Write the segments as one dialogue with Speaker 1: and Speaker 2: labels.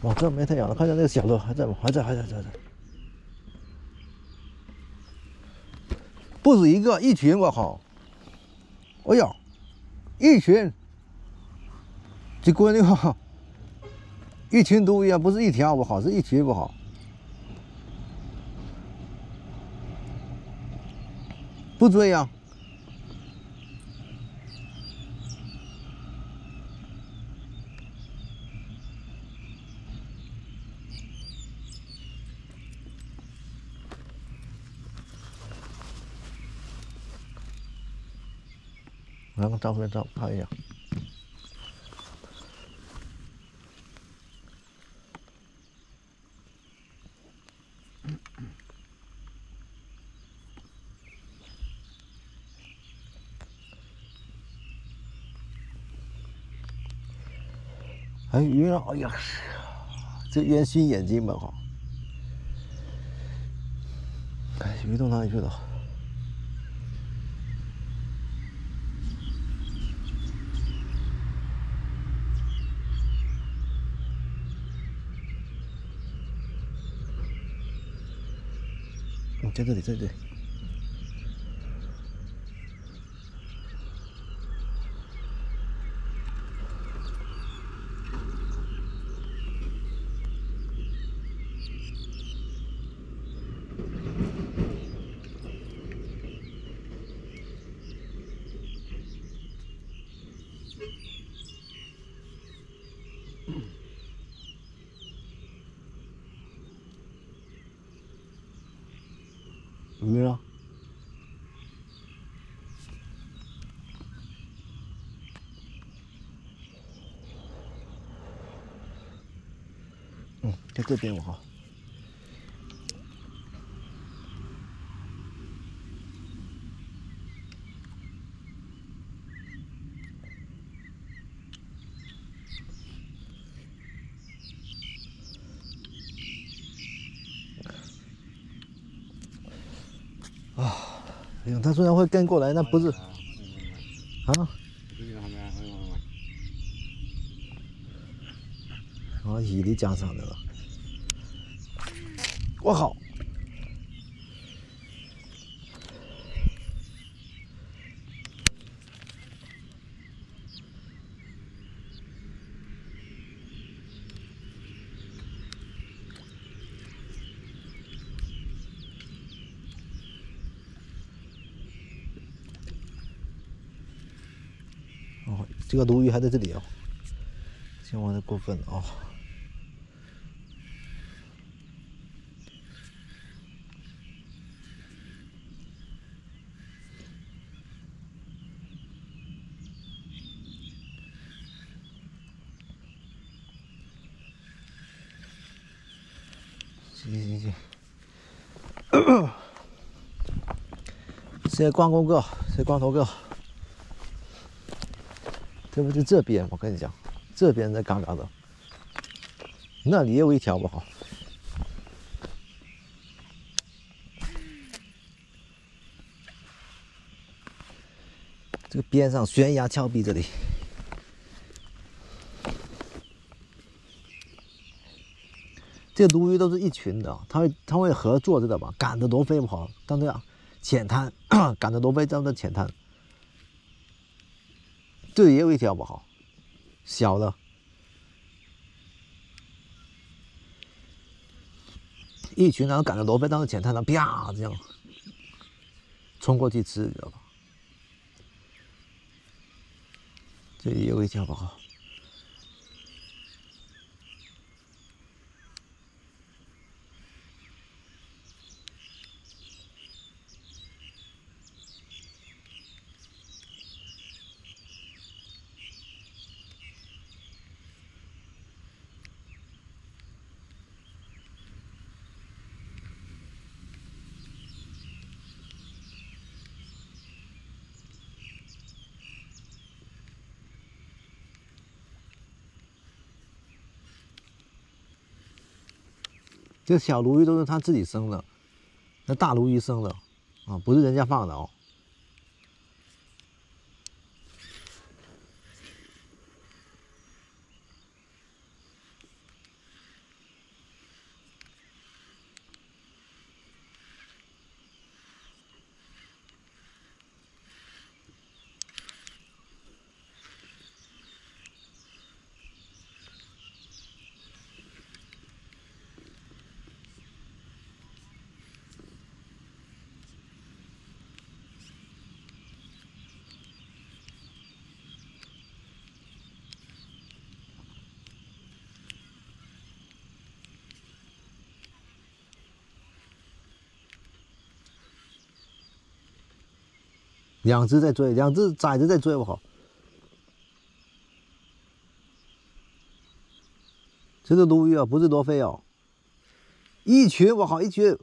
Speaker 1: 哇，这没太阳了，看见那个小的还在吗？还在。不止一个，一群，我靠！哎呀，一群，这龟那个一群都一样，不是一条不好，是一群不好。不追呀、拿个照片看一下。哎，鱼啊！哎呀，这烟熏眼睛吧，哈！哎，鱼到哪里去了？在这里，在这里。鱼呢？在这边我哈。哎呀，他虽然会跟过来，那不是啊？啊，鱼你加上的了。我靠！哦，这个鲈鱼还在这里哦，这玩的过分了哦。行。谢谢光公哥，谢谢光头哥。这不就这边？我跟你讲，这边在嘎嘎的，那里也有一条不好。这个边上悬崖峭壁这里，这鲈鱼都是一群的，它会合作，知道吧？赶着罗非不好，但这样浅滩赶着罗非这样的浅滩，这里也有一条不好，小的，一群然后赶着罗非当着浅滩上啪这样冲过去吃，你知道吧？这里也有一条不好。这小鲈鱼都是他自己生的，那大鲈鱼生的，啊，不是人家放的哦。2只在追，2只崽子在追，我靠！这是鲈鱼啊，不是罗非哦。一群，我靠，一群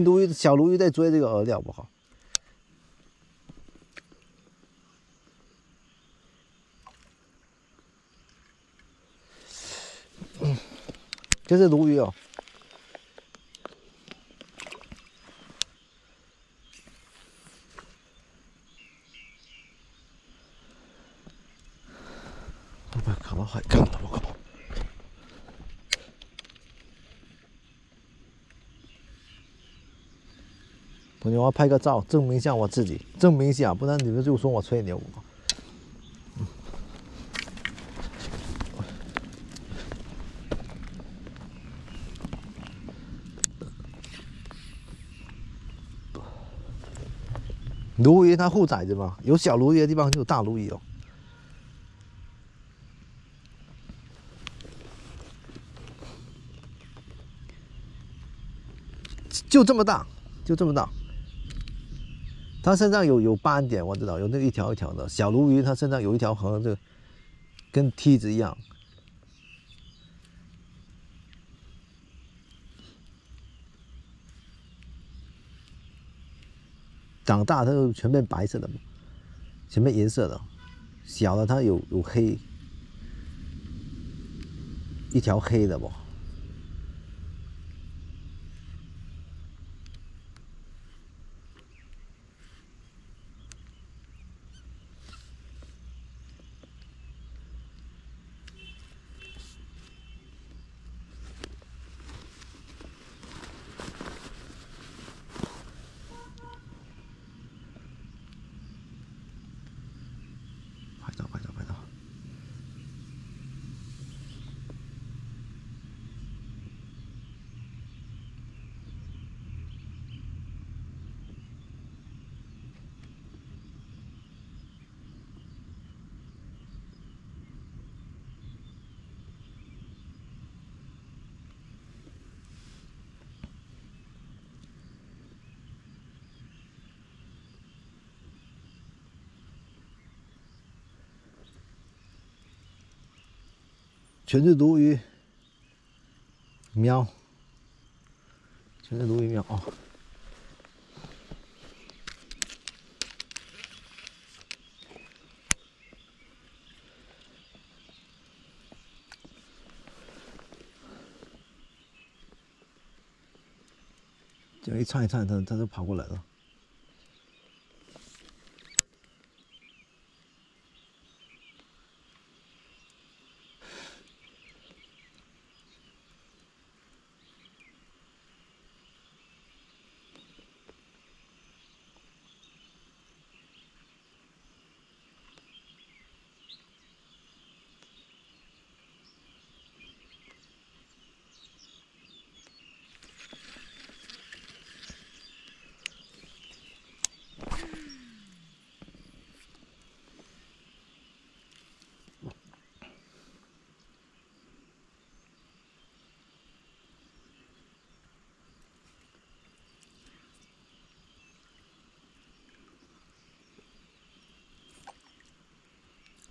Speaker 1: 鲈鱼，小鲈鱼在追这个饵料，我靠！这是鲈鱼哦。看到海看了，我靠！我要拍个照，证明一下我自己，证明一下，不然你们就说我吹牛。鲈鱼它护崽子嘛，有小鲈鱼的地方就有大鲈鱼哦。就这么大，就这么大。它身上有斑点，我知道有那个一条一条的小鲈鱼，它身上有一条横的，跟梯子一样。长大它就全变白色的嘛，全变颜色的。小的它有黑，一条黑的不。拍照。全是鲈鱼喵，全是鲈鱼喵哦。这样一颤一颤，它就跑过来了。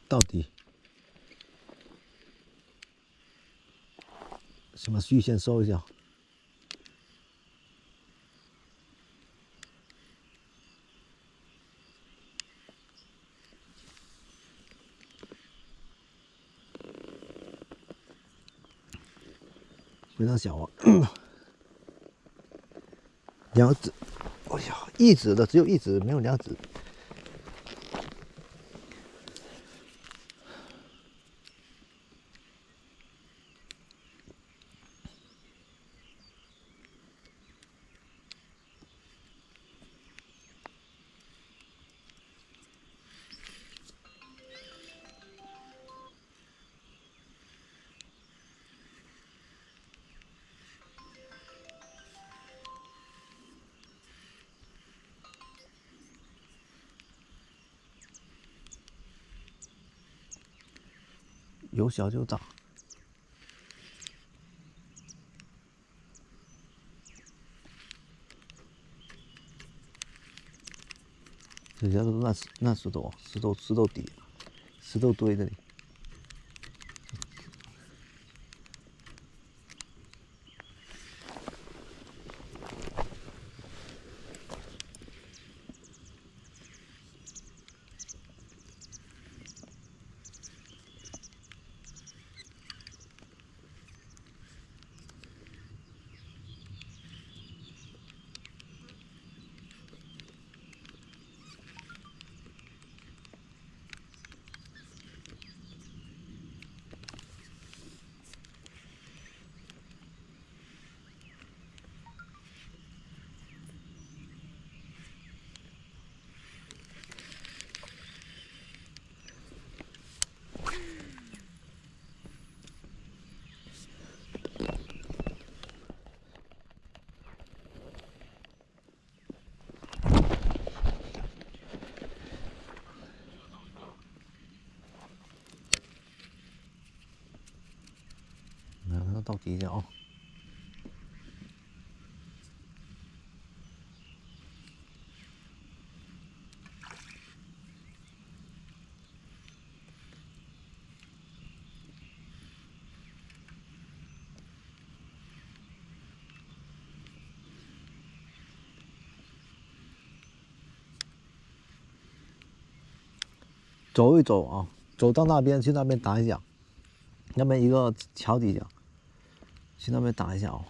Speaker 1: 到底什么虚线收一下？非常小啊，2指，哎呀，1指的只有1指，没有2指。有小就大。这些都是烂石头，石头底，石头堆这里。到底下啊。走一走啊，走到那边去那边打一下，那边一个桥底下，去那边打一下哦。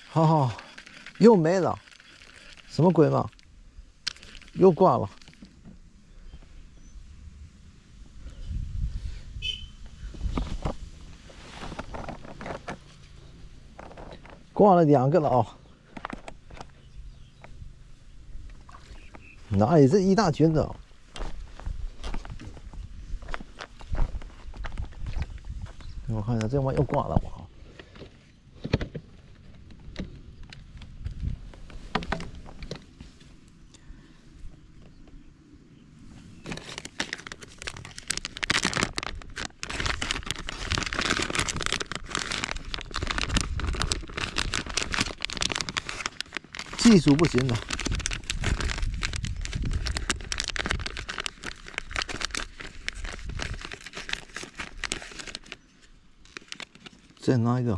Speaker 1: 好，又没了，什么鬼嘛？又挂了，挂了2个了啊！哪里是一大群的？我看一下，这玩意又挂了吧？技术不行了。再拿一个。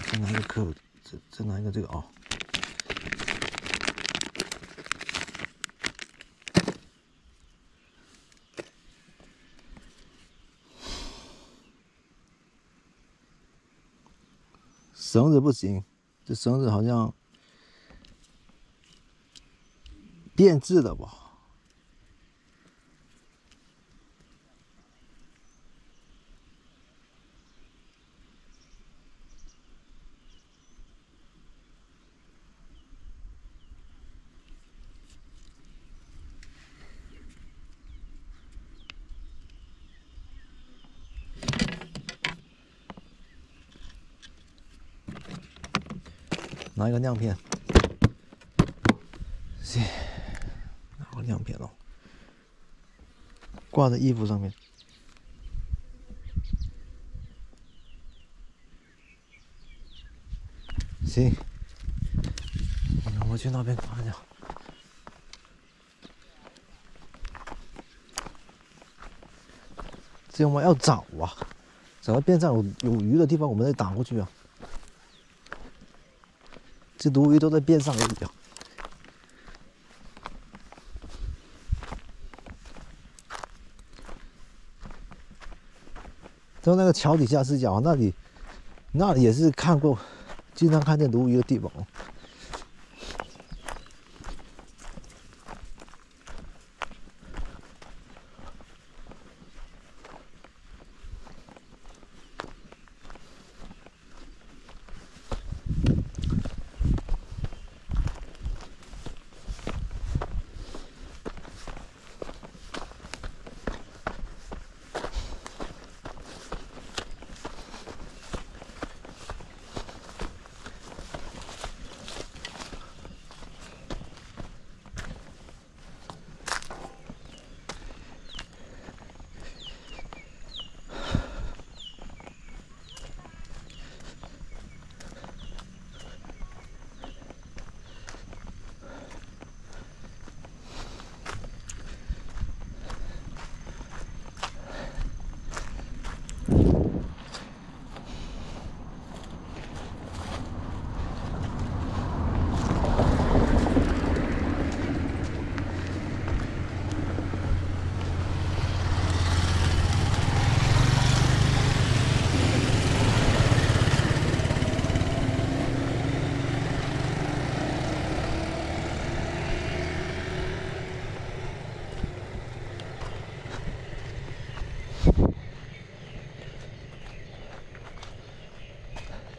Speaker 1: 再拿一个壳，再拿一个这个啊。绳子不行，这绳子好像变质了吧？拿一个亮片，行，拿个亮片哦，挂在衣服上面。行，我去那边看一下。这我们要找啊，找到边上有鱼的地方，我们再打过去啊。这鲈鱼都在边上而已啊。就那个桥底下视角，那里也是看过，经常看见鲈鱼的地方哦。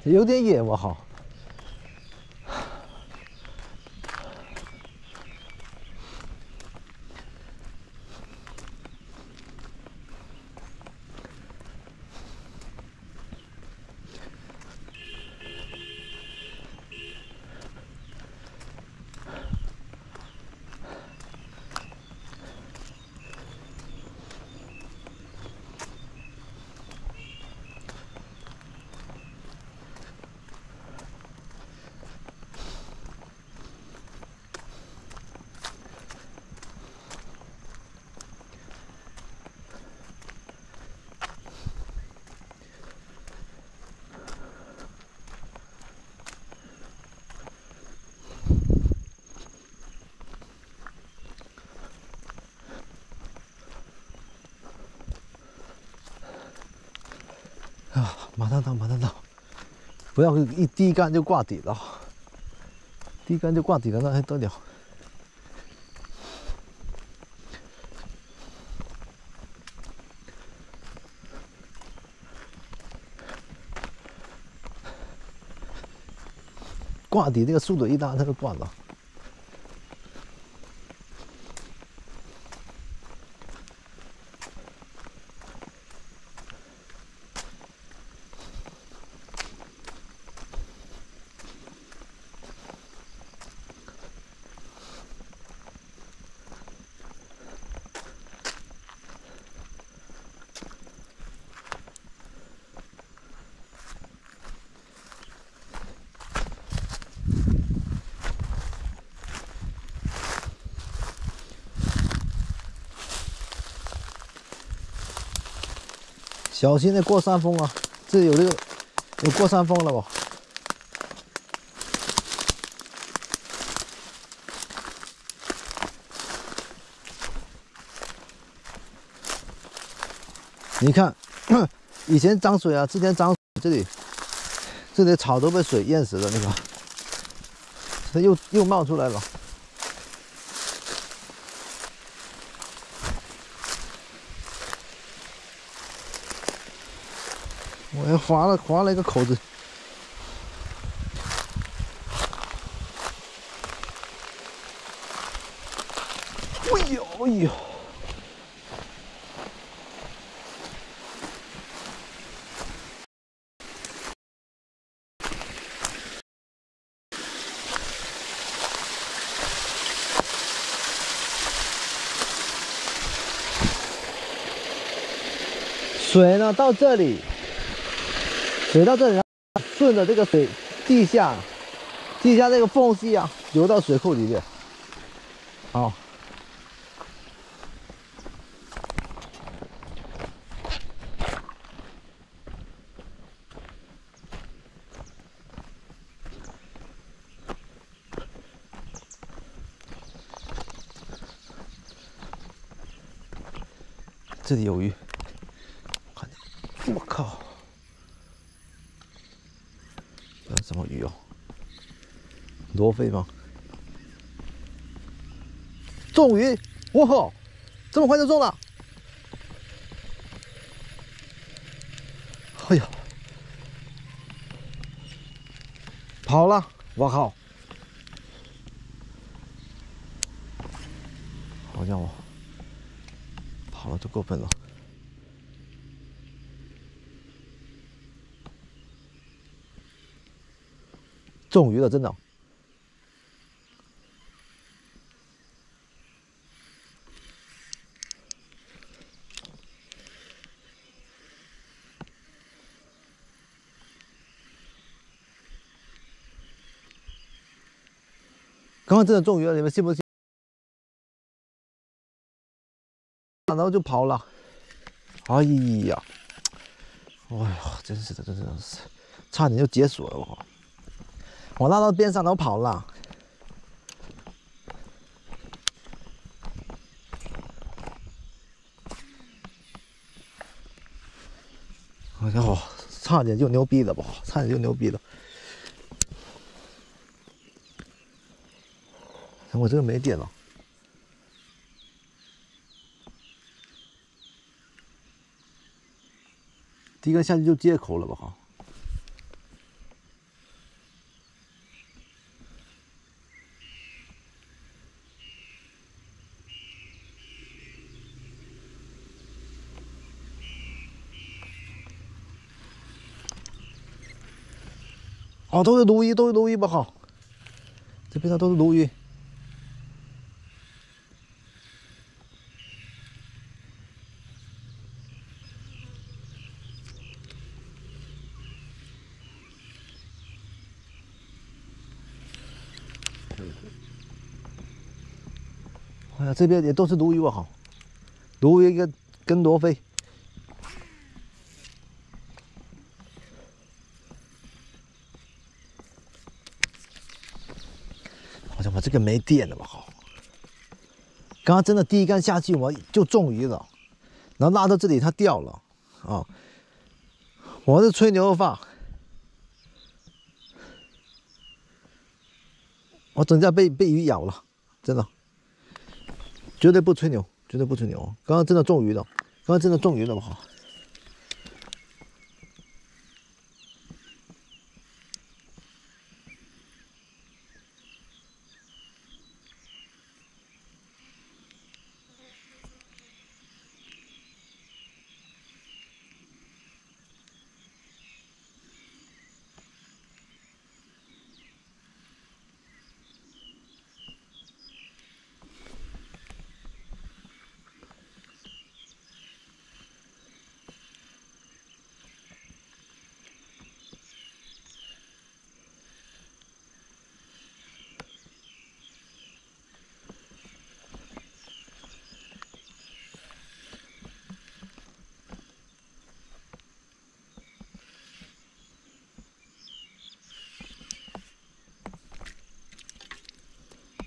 Speaker 1: 有点野，我靠！啊，马上到，马上到！不要一低杆就挂底了，低杆就挂底了，那还得了？挂底这个速度一大，它就挂了。小心的过山峰啊！这里有这个有过山峰了吧？你看，以前涨水啊，之前涨水这里草都被水淹死了，那个，它又冒出来了。我还划了一个口子。哎呦哎呦！水呢到这里，水到这里，顺着这个水地下这个缝隙啊，流到水库里面。好，这里有鱼，看，我靠！这什么鱼哦？罗非吗？中鱼！我靠，这么快就中了！哎呀，跑了！我靠！好家伙，跑了，这过分了！中鱼了，真的！刚刚真的中鱼了，你们信不信？然后就跑了。哎呀，哎呀，真是的，真是的，差点就解锁了我。我拉到边上，然后跑了。哎呀，差点就牛逼了吧，差点就牛逼了。我这个没电了。第一个下去就接口了吧？哦，都是鲈鱼，都是鲈鱼不好，这边上都是鲈鱼。哎呀，这边也都是鲈鱼不好，鲈鱼跟罗非。好像我这个没电了吧？好，刚刚真的第一竿下去我就中鱼了，然后拉到这里它掉了，啊，我是吹牛肉发，我整架被鱼咬了，真的，绝对不吹牛，绝对不吹牛。刚刚真的中鱼了，刚刚真的中鱼了不好。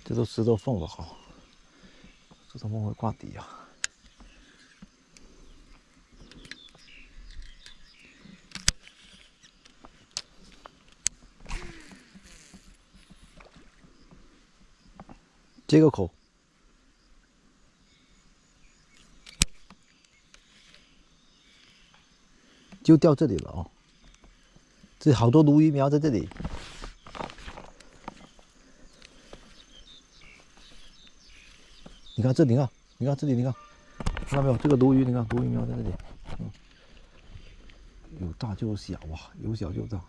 Speaker 1: 这都石头缝了哈，石头缝会挂底啊。接个口，就掉这里了哦。这好多鲈鱼苗在这里。你看这里，你看这里，你看，看到没有？这个鲈鱼，你看鲈鱼苗在这里，有大就有小啊，有小就有大，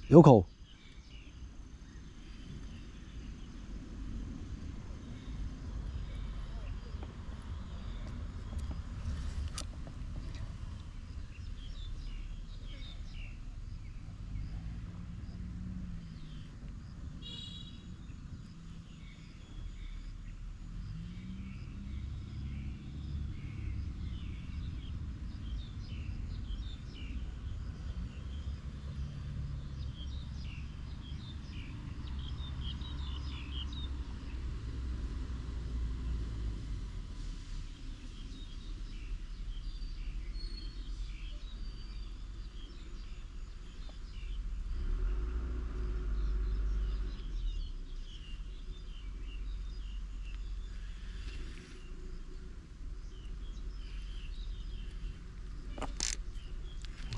Speaker 1: 有口。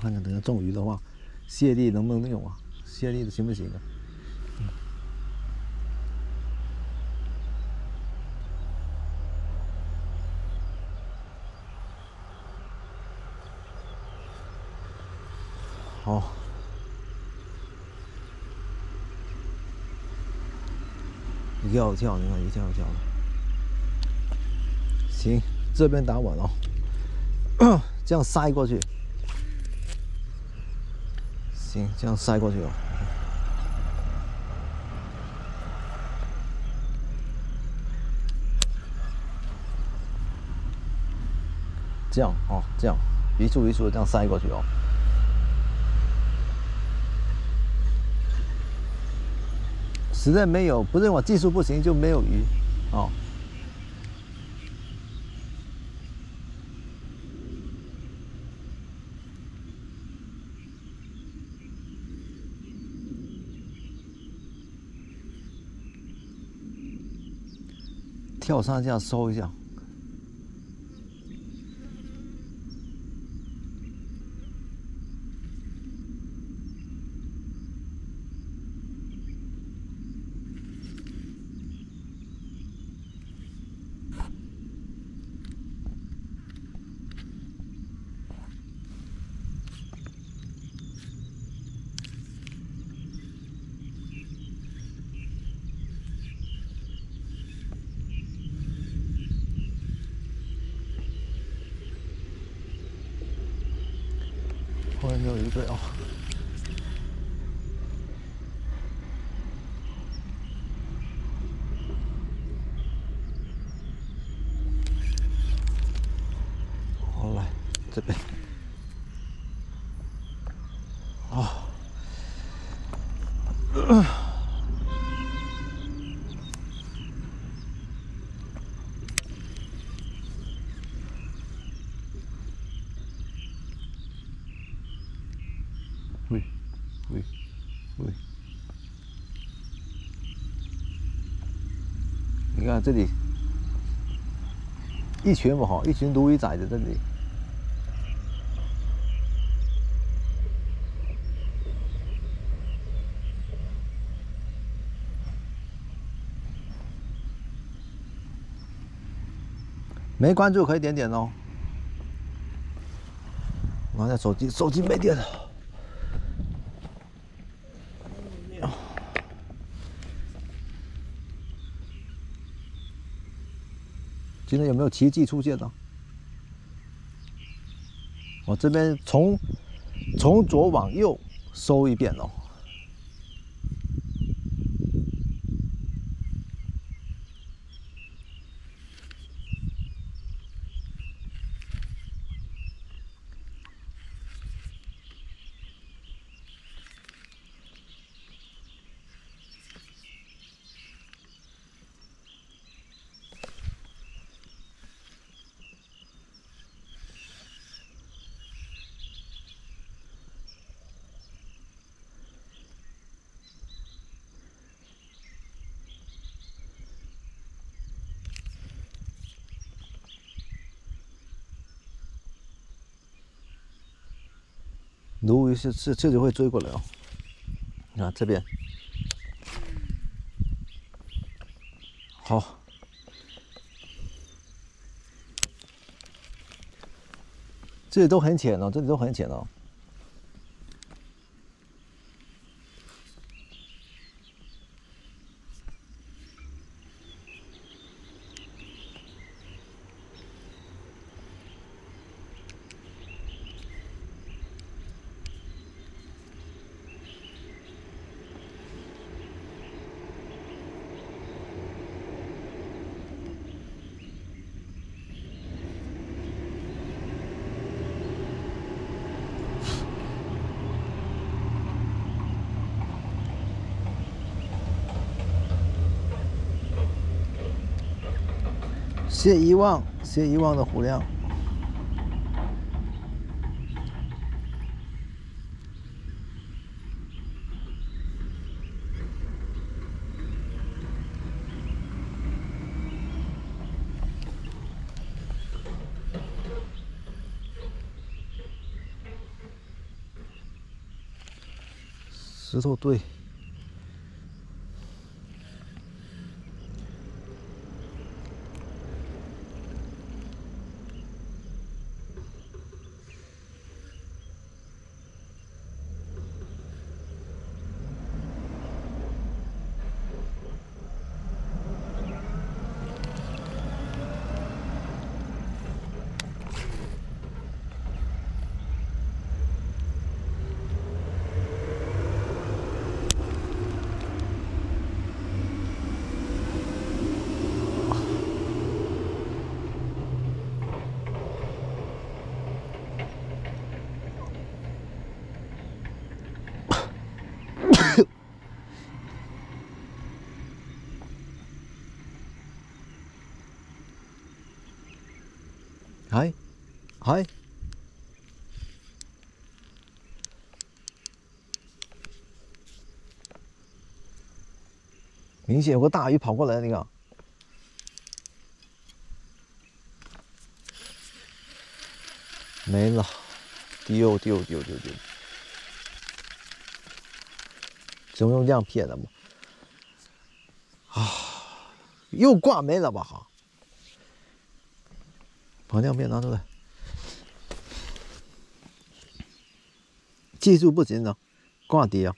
Speaker 1: 看看等下中鱼的话，蟹粒能不能用啊？蟹粒的行不行啊？好，一跳一跳，你看一跳一跳的。行，这边打稳哦，这样塞过去。行，这样塞过去哦。这样哦，这样一束一束的这样塞过去哦。实在没有，不是我技术不行就没有鱼哦。跳上这样收一下。对哦。好，来这边。啊。喂，喂，喂！你看这里，一群不好，一群鲈鱼仔在这里。没关注可以点点哦。拿下手机，手机没电了。今天有没有奇迹出现呢？我这边从左往右搜一遍哦。鲈鱼这里会追过来哦。你看这边，好，这里都很浅哦，这里都很浅哦。谢遗忘的虎亮。石头堆。嗨，明显有个大鱼跑过来，你看。没了，丢！怎么用亮片的嘛？啊，又挂没了吧？哈，把亮片拿出来。技术不行了，挂底啊。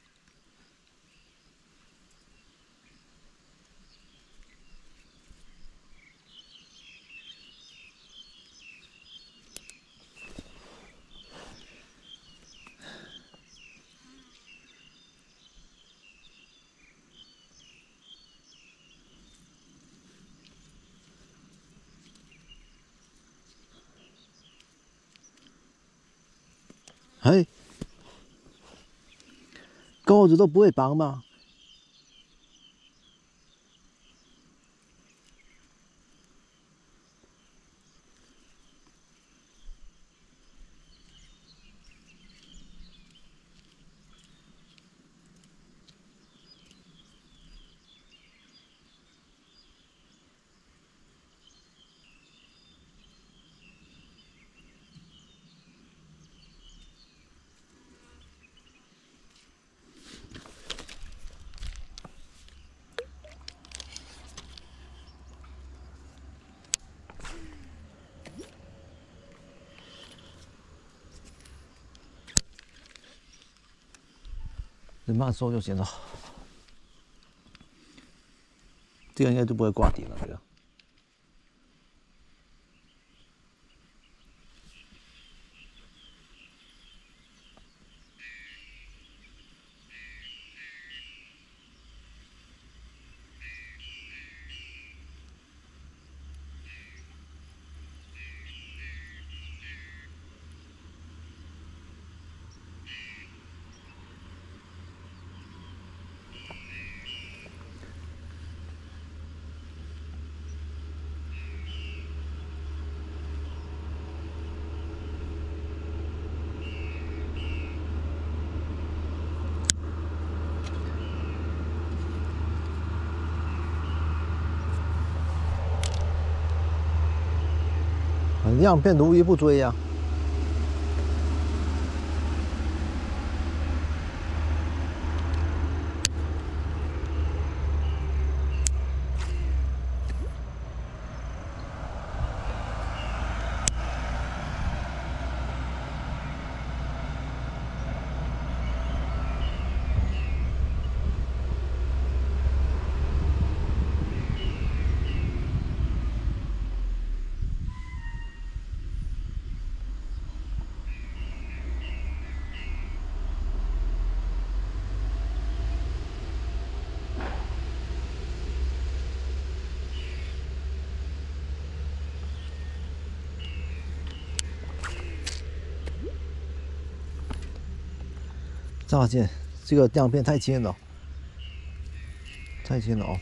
Speaker 1: 嘿，钩子都不会绑吗？你慢收就行了，这个应该就不会挂底了。这个样变如鱼不追呀、乍见这个样片太轻了，太轻了哦。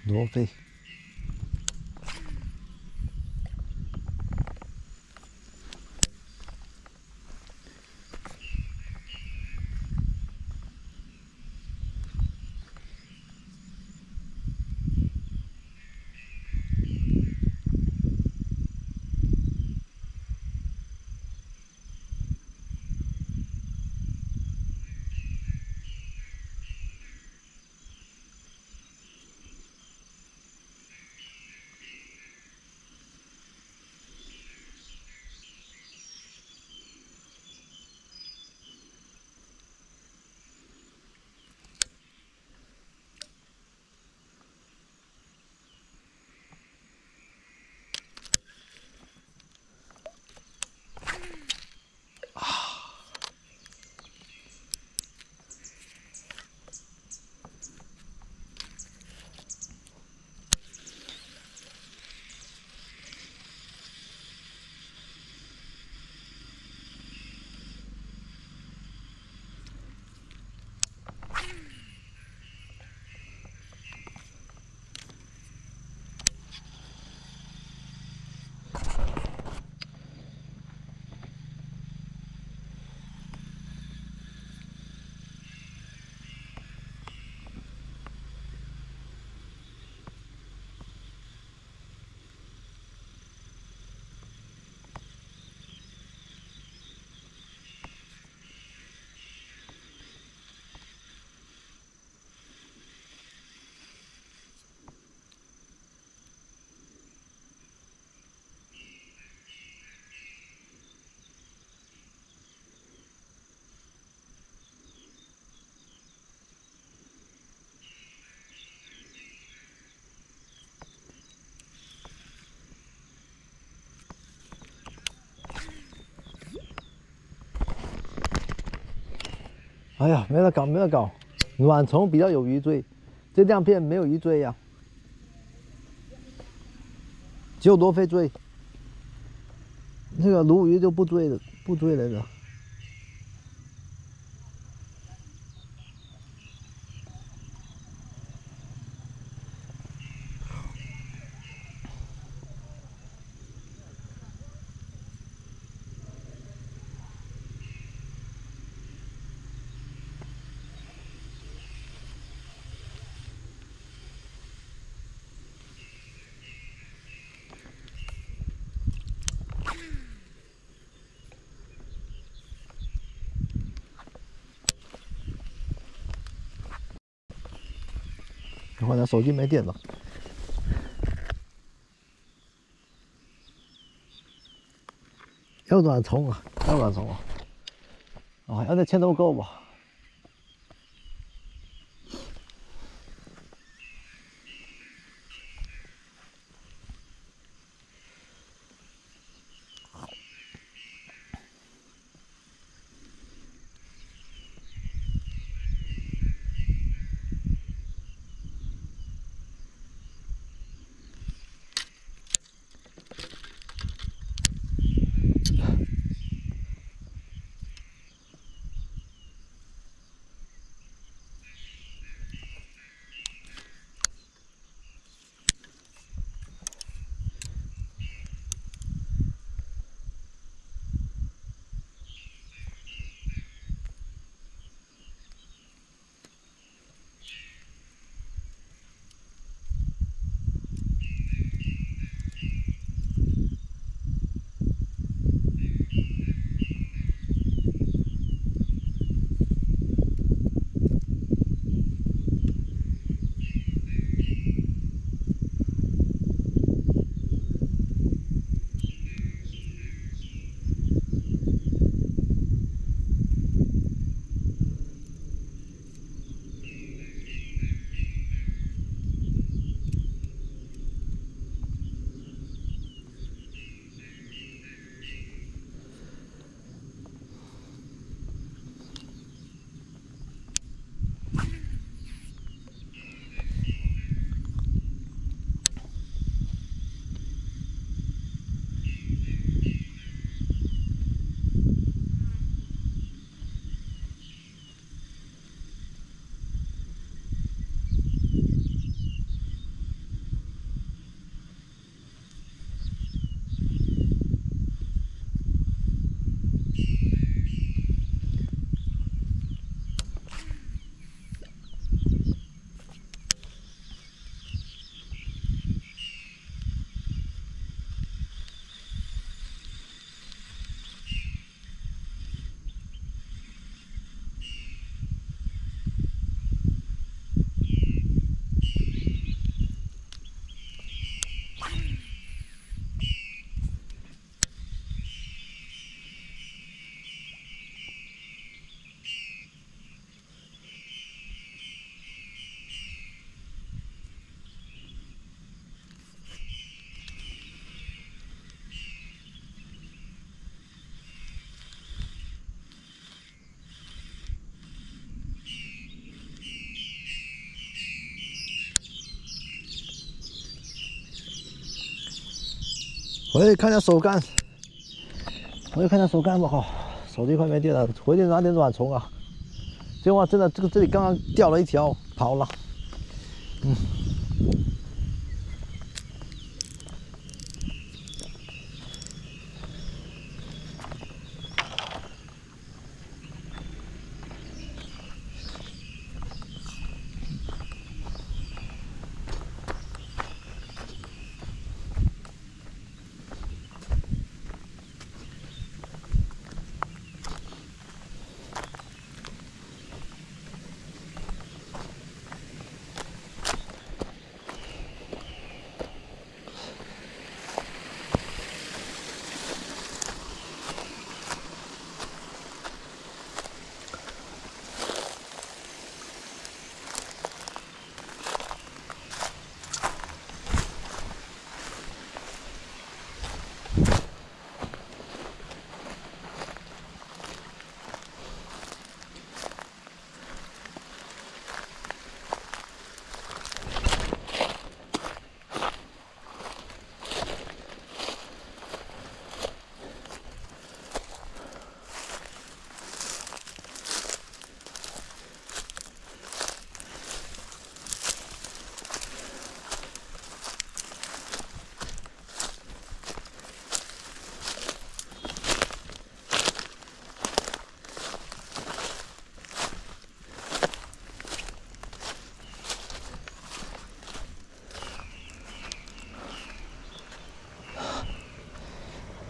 Speaker 1: 罗非。哎呀，没得搞，没得搞，卵虫比较有鱼追，这亮片没有鱼追呀、只有罗非追，那个鲈鱼就不追了，不追了的。然后呢，手机没电了。要卵虫啊，要卵虫啊！啊，要那钱都够吧？回去看下手干，回去看下手干吧。好，手机快没电了，回去拿点卵虫啊。这话真的，这里刚刚掉了一条，跑了。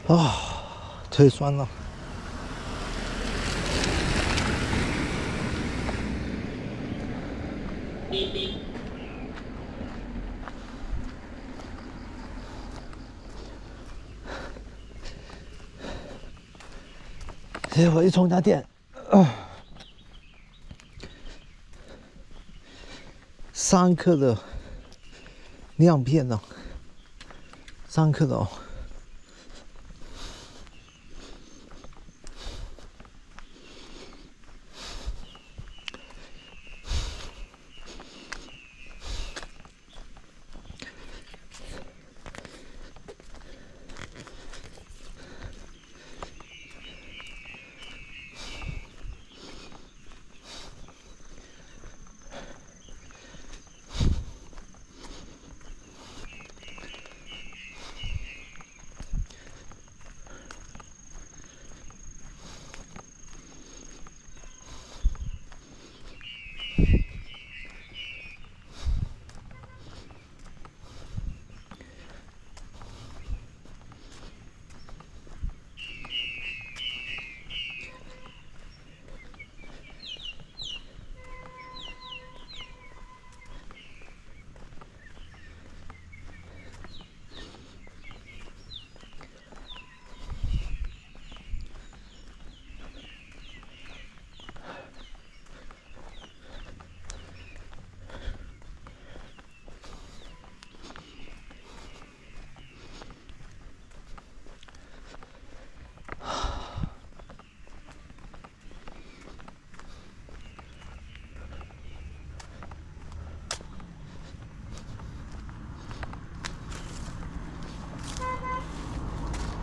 Speaker 1: 啊，腿酸了。结果一充家电，3克的亮片呢，3克的哦。